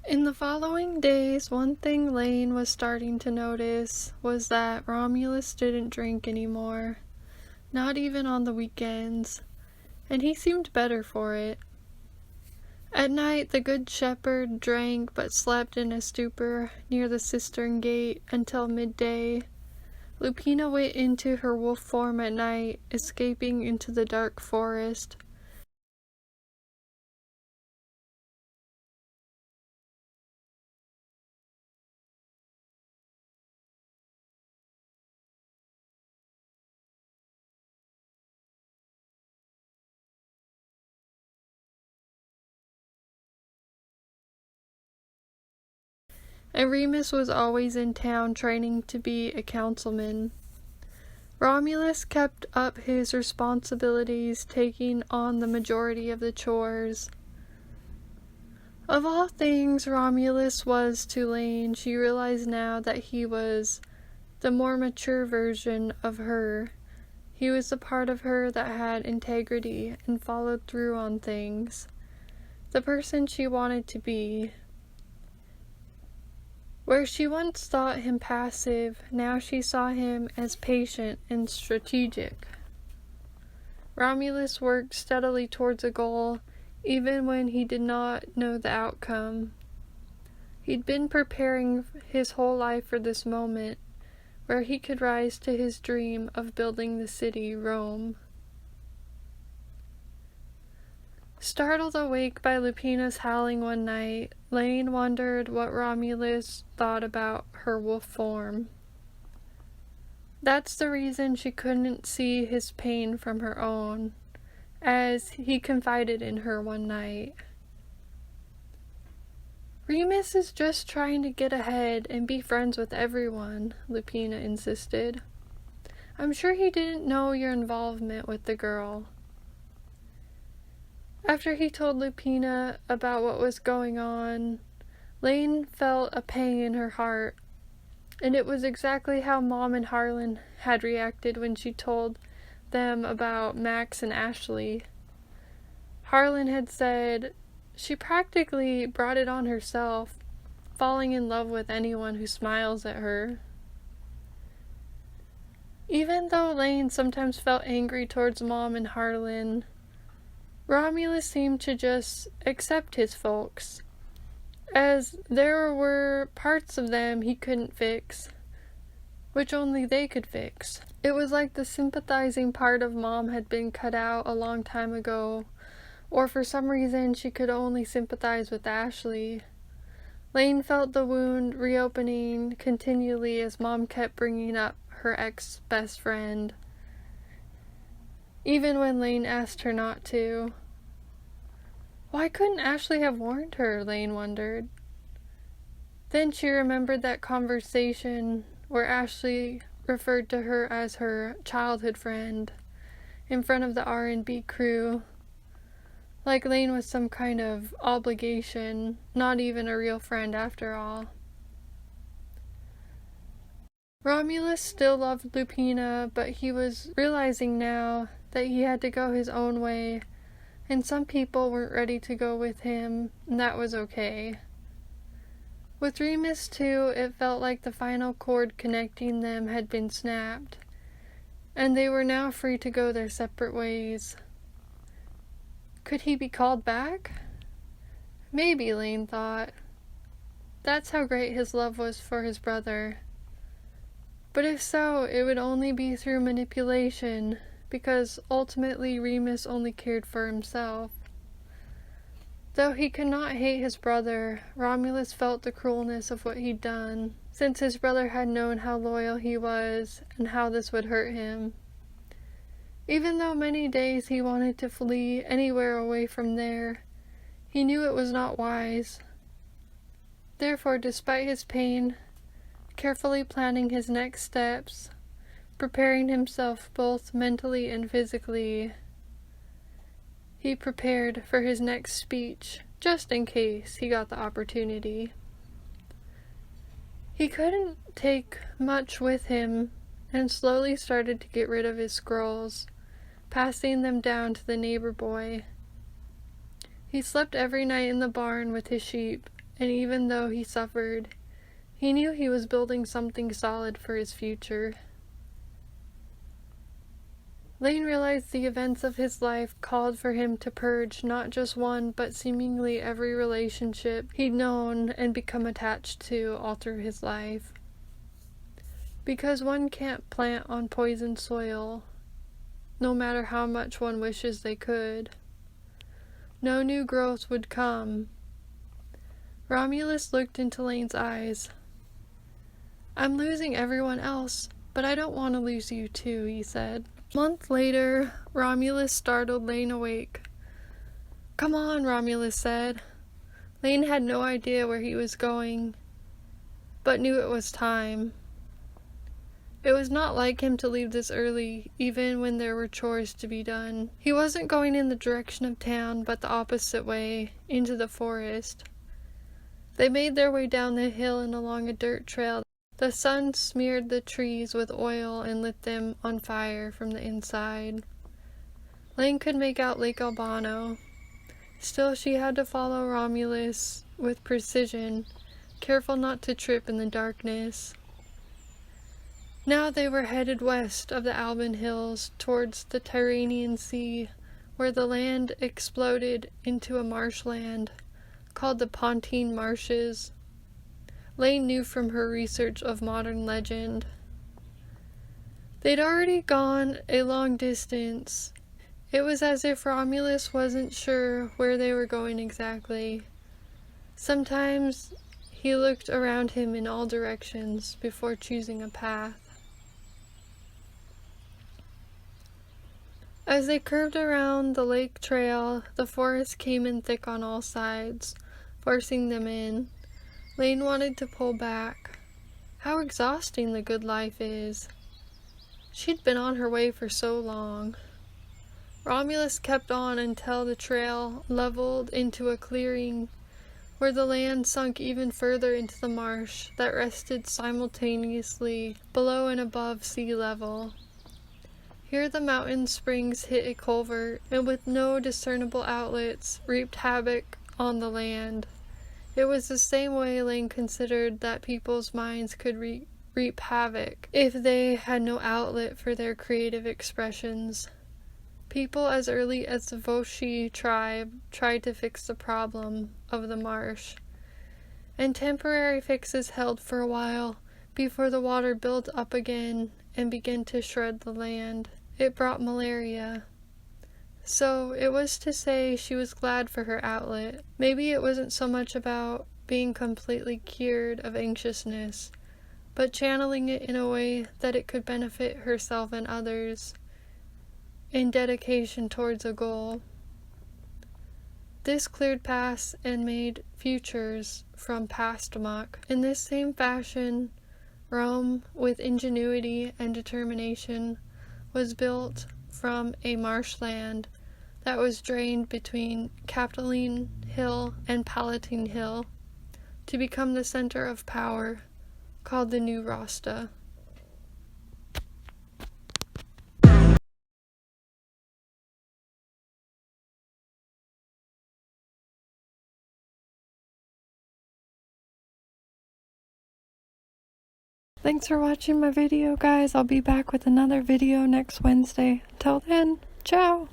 In the following days, one thing Laine was starting to notice was that Romulus didn't drink anymore, not even on the weekends, and he seemed better for it. At night, the good shepherd drank but slept in a stupor near the cistern gate until midday. Lupina went into her wolf form at night, escaping into the dark forest. And Remus was always in town training to be a councilman. Romulus kept up his responsibilities, taking on the majority of the chores. Of all things Romulus was to Laine, she realized now that he was the more mature version of her. He was the part of her that had integrity and followed through on things. The person she wanted to be. Where she once thought him passive, now she saw him as patient and strategic. Romulus worked steadily towards a goal, even when he did not know the outcome. He'd been preparing his whole life for this moment, where he could rise to his dream of building the city, Rome. Startled awake by Lupina's howling one night, Laine wondered what Romulus thought about her wolf form. That's the reason she couldn't see his pain from her own, as he confided in her one night. Remus is just trying to get ahead and be friends with everyone, Lupina insisted. I'm sure he didn't know your involvement with the girl. After he told Lupina about what was going on, Laine felt a pang in her heart, and it was exactly how Mom and Harlan had reacted when she told them about Max and Ashley. Harlan had said she practically brought it on herself, falling in love with anyone who smiles at her. Even though Laine sometimes felt angry towards Mom and Harlan, Romulus seemed to just accept his folks, as there were parts of them he couldn't fix, which only they could fix. It was like the sympathizing part of Mom had been cut out a long time ago, or for some reason she could only sympathize with Ashley. Laine felt the wound reopening continually as Mom kept bringing up her ex-best friend, even when Laine asked her not to. Why couldn't Ashley have warned her, Laine wondered. Then she remembered that conversation where Ashley referred to her as her childhood friend in front of the R&B crew, like Laine was some kind of obligation, not even a real friend after all. Romulus still loved Lupina, but he was realizing now that he had to go his own way, and some people weren't ready to go with him, and that was okay. With Remus, too, it felt like the final cord connecting them had been snapped, and they were now free to go their separate ways. Could he be called back? Maybe, Laine thought. That's how great his love was for his brother. But if so, it would only be through manipulation, because ultimately Remus only cared for himself. Though he could not hate his brother, Romulus felt the cruelness of what he'd done, since his brother had known how loyal he was and how this would hurt him. Even though many days he wanted to flee anywhere away from there, he knew it was not wise. Therefore, despite his pain, carefully planning his next steps, preparing himself both mentally and physically, he prepared for his next speech, just in case he got the opportunity. He couldn't take much with him, and slowly started to get rid of his scrolls, passing them down to the neighbor boy. He slept every night in the barn with his sheep, and even though he suffered, he knew he was building something solid for his future. Laine realized the events of his life called for him to purge not just one, but seemingly every relationship he'd known and become attached to all through his life. Because one can't plant on poisoned soil, no matter how much one wishes they could. No new growth would come. Romulus looked into Laine's eyes. "I'm losing everyone else, but I don't want to lose you too," he said. A month later, Romulus startled Laine awake. "Come on," Romulus said. Laine had no idea where he was going, but knew it was time. It was not like him to leave this early, even when there were chores to be done. He wasn't going in the direction of town, but the opposite way, into the forest. They made their way down the hill and along a dirt trail. The sun smeared the trees with oil and lit them on fire from the inside. Laine could make out Lake Albano. Still, she had to follow Romulus with precision, careful not to trip in the darkness. Now they were headed west of the Alban Hills towards the Tyrrhenian Sea, where the land exploded into a marshland called the Pontine Marshes. Laine knew from her research of modern legend. They'd already gone a long distance. It was as if Romulus wasn't sure where they were going exactly. Sometimes he looked around him in all directions before choosing a path. As they curved around the lake trail, the forest came in thick on all sides, forcing them in. Laine wanted to pull back. How exhausting the good life is. She'd been on her way for so long. Romulus kept on until the trail leveled into a clearing where the land sunk even further into the marsh that rested simultaneously below and above sea level. Here the mountain springs hit a culvert, and with no discernible outlets, reaped havoc on the land. It was the same way Laine considered that people's minds could reap havoc if they had no outlet for their creative expressions. People as early as the Voshi tribe tried to fix the problem of the marsh, and temporary fixes held for a while before the water built up again and began to shred the land. It brought malaria. So it was to say she was glad for her outlet. Maybe it wasn't so much about being completely cured of anxiousness, but channeling it in a way that it could benefit herself and others, in dedication towards a goal. This cleared paths and made futures from past muck. In this same fashion, Rome, with ingenuity and determination, was built from a marshland that was drained between Capitoline Hill and Palatine Hill to become the center of power, called the New Rasta. Thanks for watching my video, guys. I'll be back with another video next Wednesday. Until then, ciao!